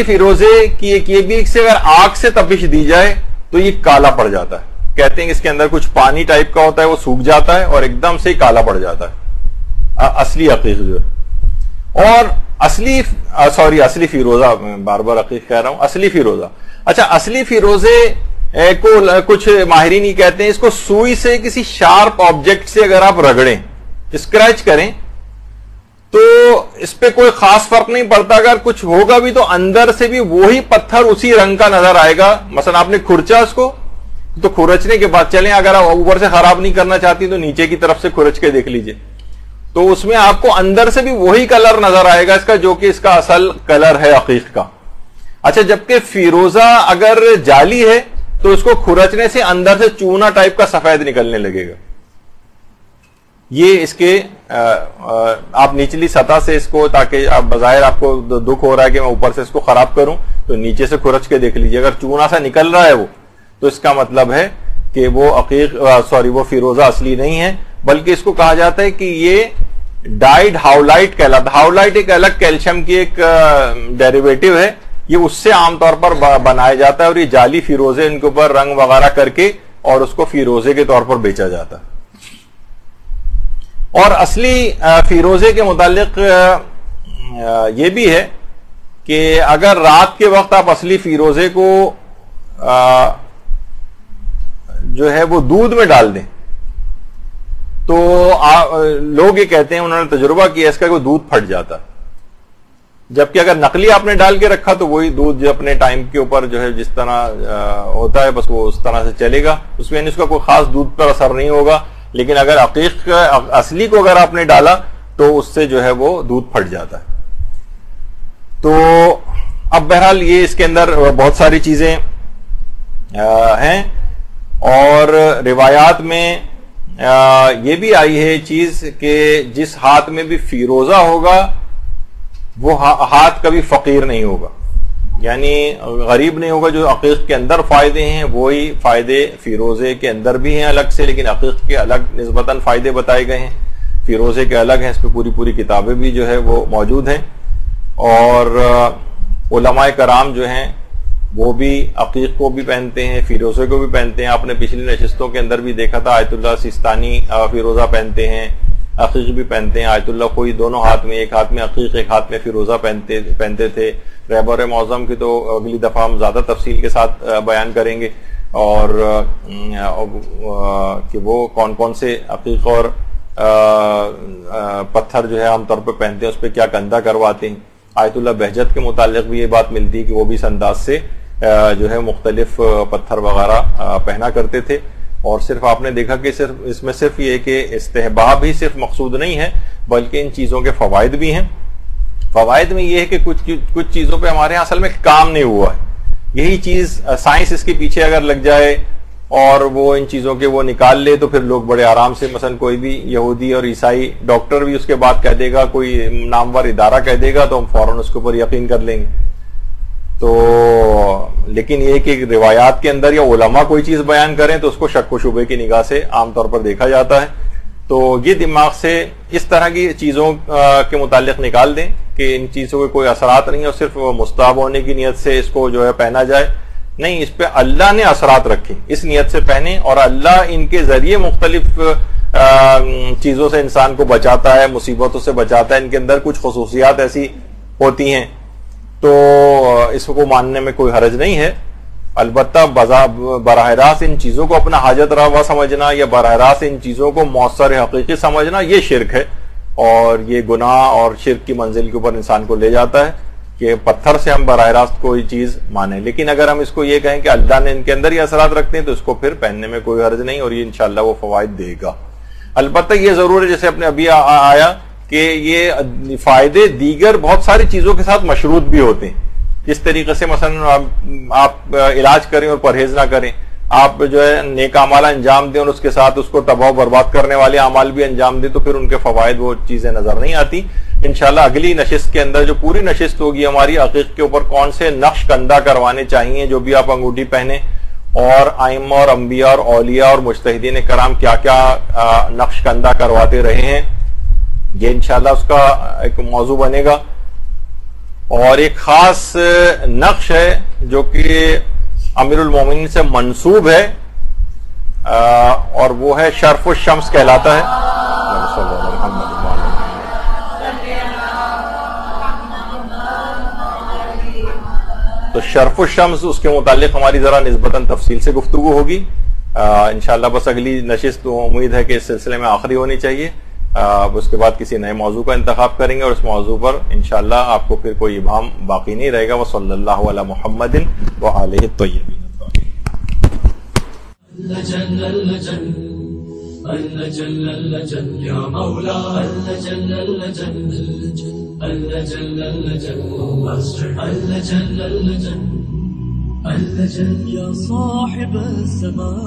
فیروزے کی ایک یہ بھی، سے اگر آگ سے تپش دی جائے تو یہ کالا پڑ جاتا ہے. کہتے ہیں کہ اس کے اندر کچھ پانی ٹائپ کا ہوتا ہے، وہ سوکھ جاتا ہے اور ایک دم سے کالا پڑ جاتا ہے اصلی عقیق جو ہے. اور اصلی فیروزہ، بار بار عقیق کہہ رہا ہوں، اصلی فیروزہ. اچھا، اصلی فیروزے کو کچھ ماہرین ہی کہتے ہیں اس کو سوئی سے کسی شارپ آبجیکٹ سے اگر آپ رگڑیں، اسکریچ کریں، تو اس پہ کوئی خاص فرق نہیں پڑتا. اگر کچھ ہوگا بھی تو اندر سے بھی وہی پتھر اسی رنگ کا نظر آئے گا. مثلا آپ نے کھرچا اس کو، تو کھرچنے کے بعد چلیں، اگر آپ اوپر سے خراب نہیں کرنا چاہتی تو نیچے کی طرف سے کھرچ کے دیکھ لیجئے، تو اس میں آپ کو اندر سے بھی وہی کلر نظر آئے گا اس کا، جو کہ اس کا اصل کلر ہے عقیق کا. اچھا، جبکہ فیروزہ اگر جعلی ہے تو اس کو کھرچنے سے اندر سے چونا ٹائپ کا سفید نکلنے لگے گا. یہ اس کے آپ نچلی سطح سے اس کو، تاکہ آپ بظاہر آپ کو دکھ ہو رہا ہے کہ میں اوپر سے اس کو خراب کروں، تو نیچے سے کھرچ کے دیکھ لیجیے، اگر چونا سا نکل رہا ہے وہ، تو اس کا مطلب ہے کہ وہ فیروزہ اصلی نہیں ہے، بلکہ اس کو کہا جاتا ہے کہ یہ ڈائیڈ ہاولائٹ کہلاتا. ہاولائٹ ایک الگ کیلشیم کی ایک ڈیریویٹو ہے، یہ اس سے عام طور پر بنایا جاتا ہے، اور یہ جعلی فیروزے ان کے اوپر رنگ وغیرہ کر کے اور اس کو فیروزے کے طور پر بیچا جاتا ہے. اور اصلی فیروزے کے متعلق یہ بھی ہے کہ اگر رات کے وقت آپ اصلی فیروزے کو جو ہے وہ دودھ میں ڈال دیں تو لوگ یہ کہتے ہیں، انہوں نے تجربہ کیا اس کا، کہ دودھ پھٹ جاتا ہے. جبکہ اگر نقلی آپ نے ڈال کے رکھا تو وہی دودھ جو اپنے ٹائم کے اوپر جو ہے جس طرح ہوتا ہے بس وہ اس طرح سے چلے گا، اس میں اس کا کوئی خاص دودھ پر اثر نہیں ہوگا. لیکن اگر عقیق اصلی کو اگر آپ نے ڈالا تو اس سے جو ہے وہ دودھ پھٹ جاتا ہے. تو اب بہرحال یہ اس کے اندر بہت ساری چیزیں ہیں، اور روایات میں یہ بھی آئی ہے چیز کہ جس ہاتھ میں بھی فیروزہ ہوگا وہ ہاتھ کبھی فقیر نہیں ہوگا، یعنی غریب نہیں ہوگا. جو عقیق کے اندر فائدے ہیں وہی فائدے فیروزے کے اندر بھی ہیں الگ سے، لیکن عقیق کے الگ نسبتاً فائدے بتائے گئے ہیں، فیروزے کے الگ ہیں. اس پہ پوری کتابیں بھی جو ہے وہ موجود ہیں. اور علماء کرام جو ہیں وہ بھی عقیق کو بھی پہنتے ہیں، فیروزے کو بھی پہنتے ہیں. آپ نے پچھلی نشستوں کے اندر بھی دیکھا تھا، آیت اللہ سیستانی فیروزہ پہنتے ہیں، عقیق بھی پہنتے ہیں. آیت اللہ کوئی دونوں ہاتھ میں، ایک ہاتھ میں عقیق ایک ہاتھ میں فیروزہ پہنتے تھے. رہبر معظم کی تو اگلی دفعہ ہم زیادہ تفصیل کے ساتھ بیان کریں گے. اور کہ وہ کون کون سے عقیق اور پتھر جو ہے عام طور پہ پہنتے ہیں، اس پہ کیا کندہ کرواتے ہیں۔ آیت اللہ بہجت کے متعلق بھی یہ بات ملتی ہے کہ وہ بھی اس انداز سے جو ہے مختلف پتھر وغیرہ پہنا کرتے تھے۔ اور صرف آپ نے دیکھا کہ صرف اس میں صرف یہ کہ استحباب ہی صرف مقصود نہیں ہے، بلکہ ان چیزوں کے فوائد بھی ہیں۔ فوائد میں یہ ہے کہ کچھ چیزوں پہ ہمارے یہاں اصل میں کام نہیں ہوا ہے، یہی چیز سائنس اس کے پیچھے اگر لگ جائے اور وہ ان چیزوں کے وہ نکال لے تو پھر لوگ بڑے آرام سے، مثلا کوئی بھی یہودی اور عیسائی ڈاکٹر بھی اس کے بعد کہہ دے گا، کوئی نامور ادارہ کہہ دے گا تو ہم فوراً اس کے اوپر یقین کر لیں گے۔ تو لیکن یہ کہ روایات کے اندر یا علماء کوئی چیز بیان کریں تو اس کو شک و شبے کی نگاہ سے عام طور پر دیکھا جاتا ہے۔ تو یہ دماغ سے اس طرح کی چیزوں کے متعلق نکال دیں کہ ان چیزوں کے کوئی اثرات نہیں ہے اور صرف مستحب ہونے کی نیت سے اس کو جو ہے پہنا جائے، نہیں، اس پہ اللہ نے اثرات رکھے، اس نیت سے پہنے، اور اللہ ان کے ذریعے مختلف چیزوں سے انسان کو بچاتا ہے، مصیبتوں سے بچاتا ہے، ان کے اندر کچھ خصوصیات ایسی ہوتی ہیں، تو اس کو ماننے میں کوئی حرج نہیں ہے۔ البتہ براہ راست ان چیزوں کو اپنا حاجت روا سمجھنا یا براہ راست ان چیزوں کو مؤثر حقیقی سمجھنا یہ شرک ہے، اور یہ گناہ اور شرک کی منزل کے اوپر انسان کو لے جاتا ہے کہ پتھر سے ہم براہ راست کوئی چیز مانیں۔ لیکن اگر ہم اس کو یہ کہیں کہ اللہ نے ان کے اندر یہ اثرات رکھتے ہیں تو اس کو پھر پہننے میں کوئی حرج نہیں، اور یہ انشاءاللہ وہ فوائد دے گا۔ البتہ یہ ضرور ہے، جیسے اپنے ابھی آیا کہ یہ فائدے دیگر بہت ساری چیزوں کے ساتھ مشروط بھی ہوتے ہیں۔ جس طریقے سے مثلا آپ علاج کریں اور پرہیز نہ کریں، آپ جو ہے نیک اعمال انجام دیں اور اس کے ساتھ اس کو تباہ و برباد کرنے والے اعمال بھی انجام دیں، تو پھر ان کے فوائد وہ چیزیں نظر نہیں آتی۔ انشاءاللہ اگلی نشست کے اندر جو پوری نشست ہوگی ہماری عقیق کے اوپر کون سے نقش کندہ کروانے چاہیے جو بھی آپ انگوٹھی پہنے، اور ائمہ اور انبیاء اور اولیاء اور مجتہدین کرام کیا کیا نقش کندہ کرواتے رہے ہیں، یہ انشاءاللہ اس کا ایک موضوع بنے گا۔ اور ایک خاص نقش ہے جو کہ امیر المومنین سے منسوب ہے، اور وہ ہے شرف الشمس کہلاتا ہے۔ تو شرف الشمس اس کے متعلق ہماری ذرا نسبتاً تفصیل سے گفتگو ہوگی انشاءاللہ۔ بس اگلی نشست امید ہے کہ اس سلسلے میں آخری ہونی چاہیے، اس کے بعد کسی نئے موضوع کا انتخاب کریں گے، اور اس موضوع پر انشاءاللہ آپ کو پھر کوئی ابہام باقی نہیں رہے گا۔ وصلی اللہ علی محمد وآلہ الطیبین۔ یا مولا یا صاحب السماء